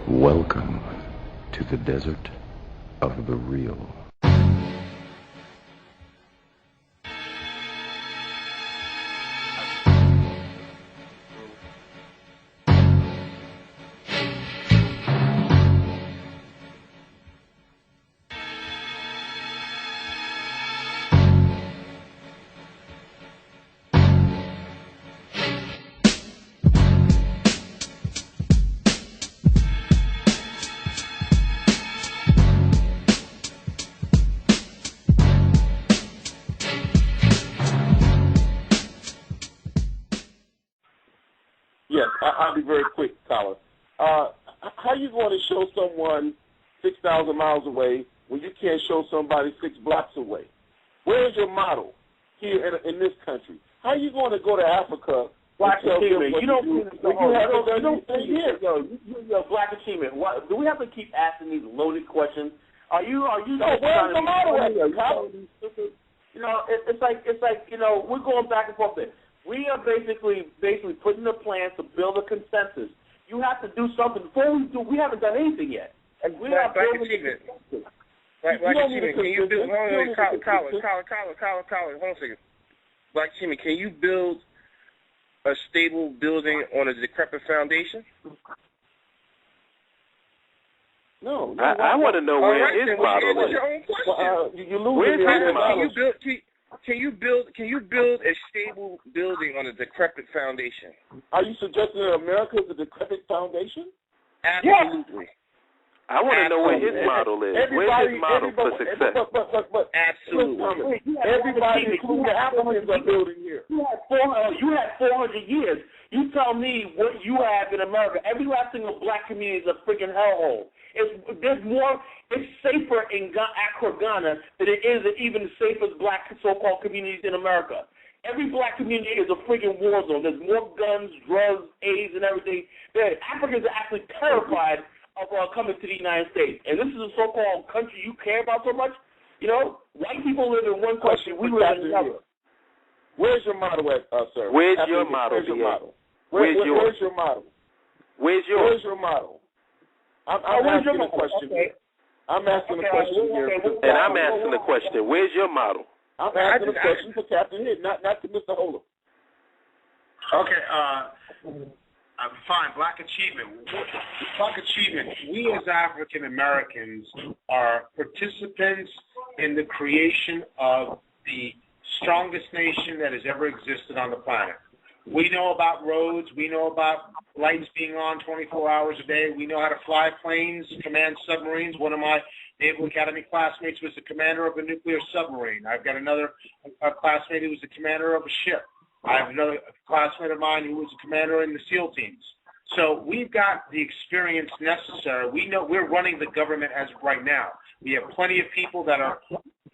Welcome to the desert of the real. I'll be very quick, Colin. How are you going to show someone 6,000 miles away when you can't show somebody 6 blocks away? Where is your model here in this country? How are you going to go to Africa? BlackAchievement. You don't BlackAchievement. Do we have to keep asking these loaded questions? Are you? No, where's the model here, Colin? It's like we're going back and forth there. We are basically putting a plan to build a consensus. You have to do something. Before we do, we haven't done anything yet. And we are building a consensus. BlackAchievement, can you build? Hold on, Colin, hold on a second. BlackAchievement, can you build a stable building on a decrepit foundation? No. I want to know where his model is. Where's his model? Can you build a stable building on a decrepit foundation? Are you suggesting that America is a decrepit foundation? Absolutely. I want to know where his model is. Where's his model for success? But Absolutely. Everybody, including the Africans, are building here. You had 400 years. You tell me what you have in America. Every last single black community is a freaking hellhole. It's safer in Accra, Ghana than it is in even the safest black so-called communities in America. Every black community is a freaking war zone. There's more guns, drugs, AIDS, and everything. Africans are actually terrified of coming to the United States. And this is a so-called country you care about so much. White people live in one country. We live in another. Where's your model at, sir? Where's your model? Where's your model? Where's yours? Where's your model? I'm asking a question. Okay. I'm asking a question here. And I'm asking a question. Where's your model? I'm asking a question for Captain Hitt, not to Mr. Holip. Okay, fine, BlackAchievement. BlackAchievement, we as African Americans are participants in the creation of the strongest nation that has ever existed on the planet. We know about roads. We know about lights being on 24 hours a day. We know how to fly planes, command submarines. One of my Naval Academy classmates was the commander of a nuclear submarine. I've got another classmate who was the commander of a ship. I have another classmate of mine who was a commander in the SEAL teams. So we've got the experience necessary. We know we're running the government as of right now. We have plenty of people that are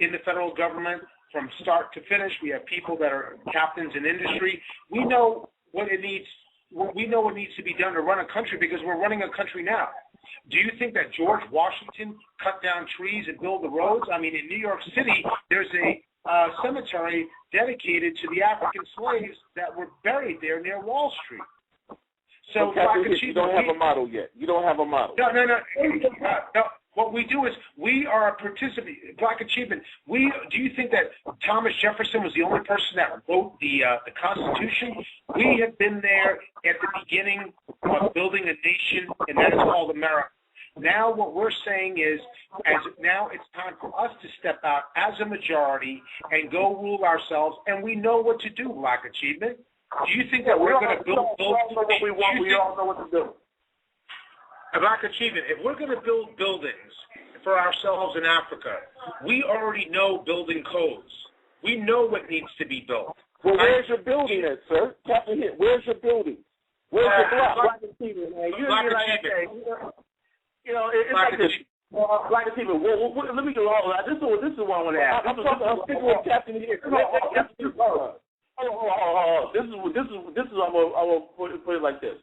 in the federal government from start to finish. We have people that are captains in industry. We know what it needs. We know what needs to be done to run a country because we're running a country now. Do you think that George Washington cut down trees and built the roads? I mean, in New York City, there's a cemetery dedicated to the African slaves that were buried there near Wall Street. So, you don't have a model yet. You don't have a model. No. What we do is we are a participant. BlackAchievement. Do you think that Thomas Jefferson was the only person that wrote the Constitution? We have been there at the beginning of building a nation, and that is called America. Now what we're saying is, now it's time for us to step out as a majority and go rule ourselves, and we know what to do, BlackAchievement. Do you think that we're going to build? We all know what to do. BlackAchievement, if we're going to build buildings for ourselves in Africa, we already know building codes. We know what needs to be built. Well, where's your building at, sir? Captain Hitt, where's your building? Where's your block? BlackAchievement, man. BlackAchievement. It's like this. BlackAchievement, let me do all that. This is what I want to ask. I'm sticking with Captain Hitt. This is I'm gonna put it like this.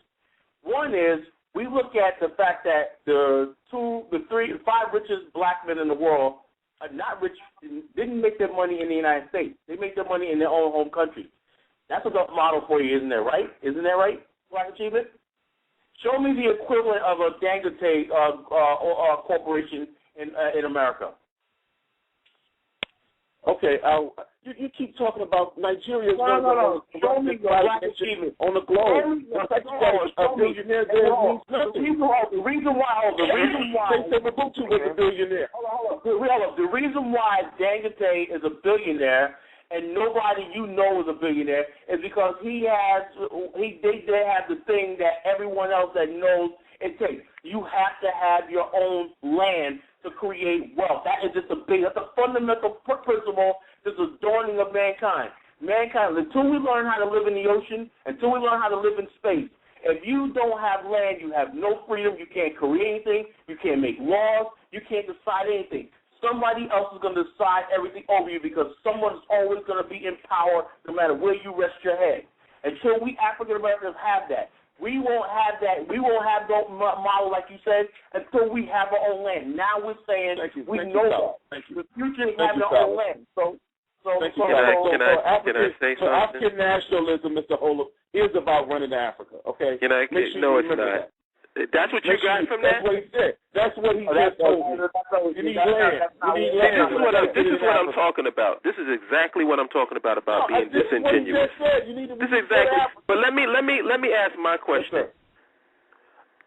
One is, we look at the fact that the 5 richest black men in the world are not rich, didn't make their money in the United States. They make their money in their own home country. That's a good model for you, isn't that right? Isn't that right, BlackAchievement? Show me the equivalent of a Dangote corporation in America. Okay, you keep talking about Nigeria. No. Show me the BlackAchievement on the globe. A billionaire there means nothing. The reason why they say Mobutu was a billionaire. The reason why Dangote is a billionaire and nobody you know is a billionaire is because they have the thing that everyone else that knows it takes. You have to have your own land to create wealth. That's a fundamental principle. This is adorning of mankind. Mankind, until we learn how to live in the ocean, until we learn how to live in space, if you don't have land, you have no freedom. You can't create anything. You can't make laws. You can't decide anything. Somebody else is going to decide everything over you because someone is always going to be in power no matter where you rest your head. Until we African Americans have that, we won't have that. We won't have no model, like you said, until we have our own land. Now we're saying we know that. The future is having our own land. Can I say something? African nationalism, Mr. Holip, is about running Africa, okay? No, it's not. That's what you got from that? That's what he said. That's what he just told you. You need land. This is what I'm talking about. This is exactly what I'm talking about being disingenuous. This is exactly. But let me ask my question.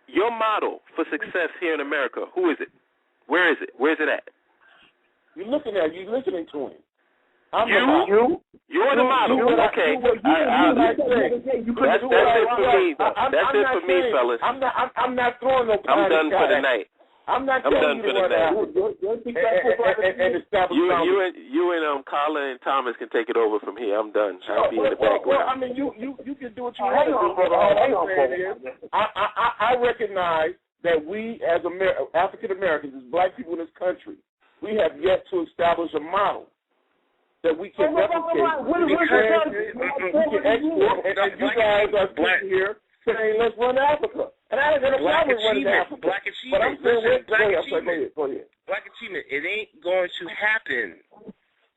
Your model for success here in America, who is it? Where is it? Where's it at? You're listening to him. You're the model. Okay. That's it for me. That's it for me, fellas. I'm not throwing no. I'm done for the night. I'm done for the night. You and Kala and Thomas can take it over from here. I'm done. I'll be in the background. Well, I mean, you can do what you want to do, brother. All I'm saying is, I recognize that we as African Americans, as black people in this country, we have yet to establish a model that we can replicate. We can export, and you guys are sitting here saying, let's run Africa. And I ain't going to problem running Africa. BlackAchievement. Go ahead. BlackAchievement, it ain't going to happen.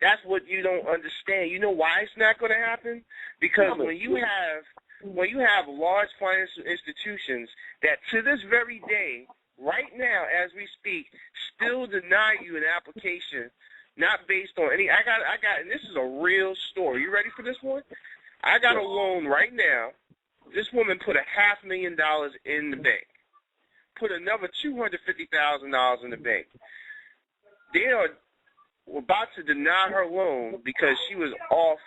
That's what you don't understand. You know why it's not going to happen? Because when you have large financial institutions that to this very day, right now as we speak, still deny you an application not based on any. I got, and this is a real story. You ready for this one? I got a loan right now. This woman put $500,000 in the bank. Put another $250,000 in the bank. They are about to deny her loan because she was off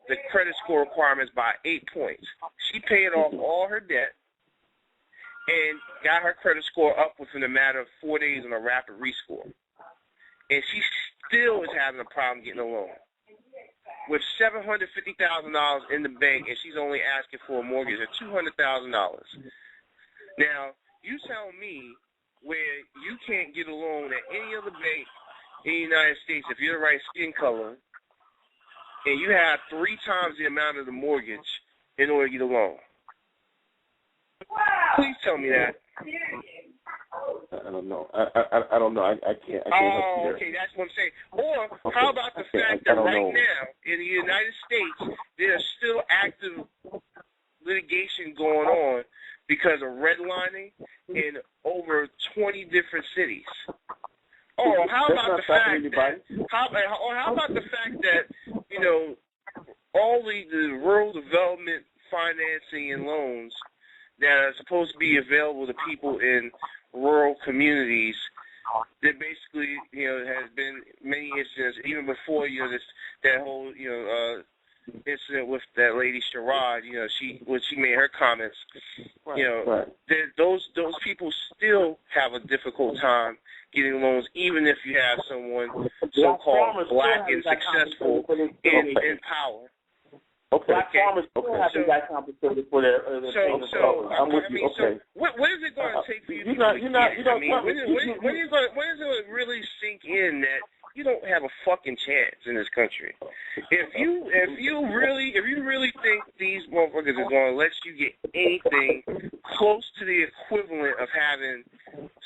the credit score requirements by 8 points. She paid off all her debt and got her credit score up within a matter of 4 days on a rapid rescore. And she still is having a problem getting a loan. With $750,000 in the bank, and she's only asking for a mortgage of $200,000. Now, you tell me where you can't get a loan at any other bank in the United States if you're the right skin color, and you have 3 times the amount of the mortgage in order to get a loan. Please tell me that. I don't know. I don't know. I can't. Okay, that's what I'm saying. Or how about the fact that right now in the United States there's still active litigation going on because of redlining in over 20 different cities. Oh, how about the fact that all the rural development financing and loans that are supposed to be available to people in rural communities, there basically, has been many incidents, even before, that whole, incident with that lady Sherrod, when she made her comments, those people still have a difficult time getting loans, even if you have someone so-called black and successful in power. Okay. Black farmers still have to get compensated for their I'm with you. Okay. What is it going to take for you to when is it really sink in that you don't have a fucking chance in this country? If you really think these motherfuckers are going to let you get anything close to the equivalent of having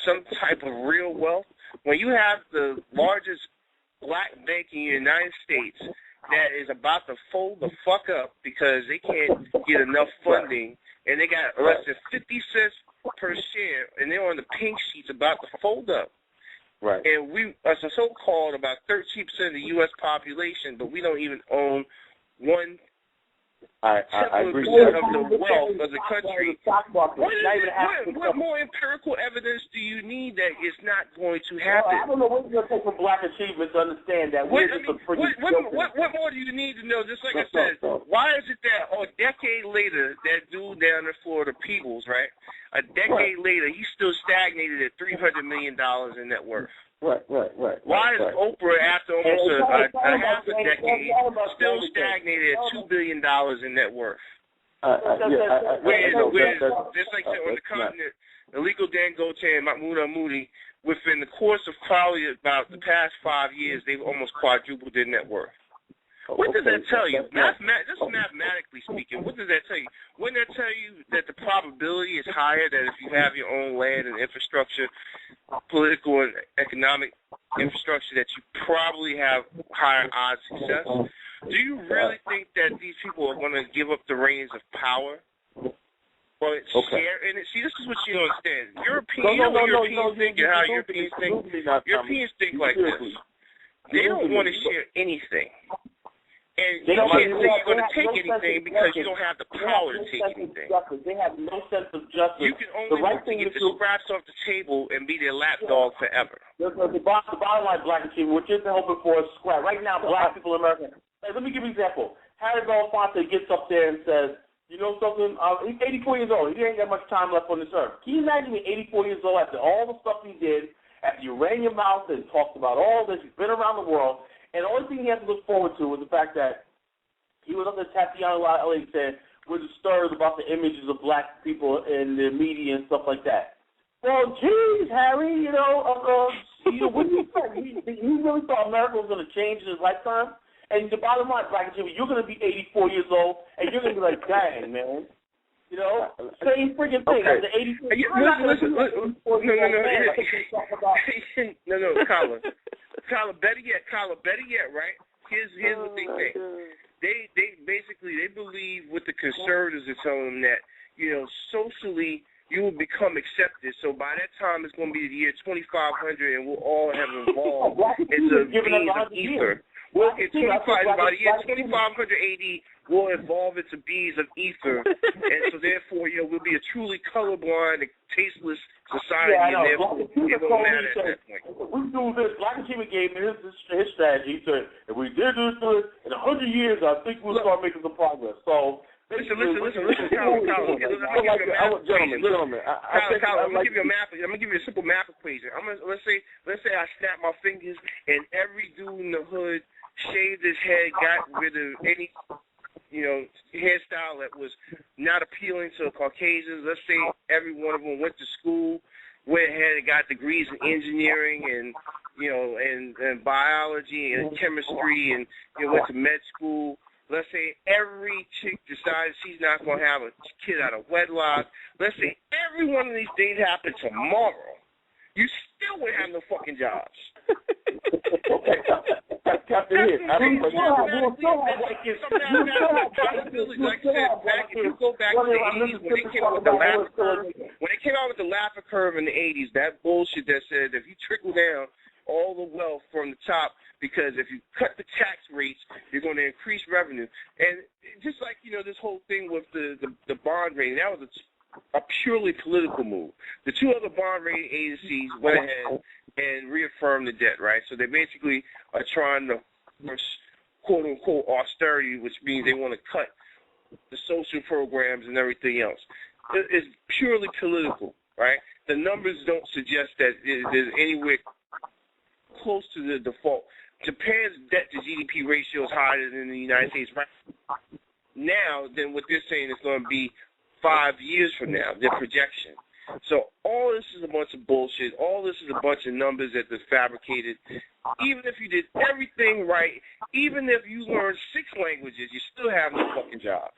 some type of real wealth, when you have the largest black bank in the United States that is about to fold the fuck up because they can't get enough funding and they got less than 50 cents per share, and they're on the pink sheets about to fold up. Right. And we are so-called about 13% of the U.S. population, but we don't even own 1/10% of the wealth of the country. What more empirical evidence do you need that it's not going to happen? I don't know what you're going to take from BlackAchievement to understand that. What more do you need to know? Just like I said, why is it that a decade later, that dude down in Florida, Peebles, right? A decade later, he's still stagnated at $300 million in net worth. Right. Why is Oprah, after almost a half a decade, still stagnated at $2 billion in net worth? Whereas, just like on the continent, Illegal Dangote and Mahmoud Al-Moody, within the course of probably about the past 5 years, they've almost quadrupled their net worth. What does that tell you? Just mathematically speaking, what does that tell you? Wouldn't that tell you that the probability is higher that if you have your own land and infrastructure, political and economic infrastructure, that you probably have higher odds of success? Do you really think that these people are going to give up the reins of power? Well, share in it. See, this is what you don't understand. Europeans think and how Europeans think. Europeans think like this. They don't want to share anything. And you can't say you're going to take anything because you don't have the power to take anything. They have no sense of justice. You can only get the scraps off the table and be their lapdog forever. The bottom line, BlackAchievement, what you're hoping for is scrap. Right now, black people in America. Let me give you an example. Harry Belafonte gets up there and says, you know something? He's 84 years old. He ain't got much time left on this earth. Can you imagine being 84 years old after all the stuff he did, after you ran your mouth and talked about all this, you've been around the world, and the only thing he has to look forward to was the fact that he was up there Tatiana LA said, we're disturbed about the images of black people in the media and stuff like that. Well, geez, Harry, what do you think? You really thought America was going to change in his lifetime? And the bottom line, BlackAchievement, you're going to be 84 years old, and you're going to be like, dang, man. Same freaking thing. Okay. After 84 listen. No, Kyla, better yet, right? Here's what they think. They basically believe what the conservatives are telling them, that, socially you will become accepted. So by that time it's going to be the year 2500 and we'll all have evolved into beings of ether. Well, in 2500 AD, we'll evolve into beings of ether, and so therefore, we'll be a truly colorblind and tasteless society, and therefore it won't matter at that point. We do this. BlackAchievement gave me his strategy. He said, if we did this in 100 years, I think we'll start making some progress. So. Listen, Kyle. I'm gonna give you a simple math equation. Let's say I snap my fingers and every dude in the hood shaved his head, got rid of any hairstyle that was not appealing to Caucasians. Let's say every one of them went to school, went ahead and got degrees in engineering and and biology and chemistry, and went to med school. Let's say every chick decides she's not going to have a kid out of wedlock. Let's say every one of these things happen tomorrow. You still wouldn't have no fucking jobs. Okay, Captain Hitt. Like I said, if you go back to the 80s when they came out with the Laffer curve in the 80s, that bullshit that said if you trickle down all the wealth from the top, because if you cut the tax rates, you're going to increase revenue. And just like, this whole thing with the bond rating, that was a purely political move. The two other bond rating agencies went ahead and reaffirmed the debt, right? So they basically are trying to force, quote-unquote, austerity, which means they want to cut the social programs and everything else. It's purely political, right? The numbers don't suggest that there's anywhere close to the default. Japan's debt-to-GDP ratio is higher than the United States right now than what they're saying is going to be 5 years from now, their projection. So all this is a bunch of bullshit. All this is a bunch of numbers that they're fabricated. Even if you did everything right, even if you learned 6 languages, you still have no fucking job.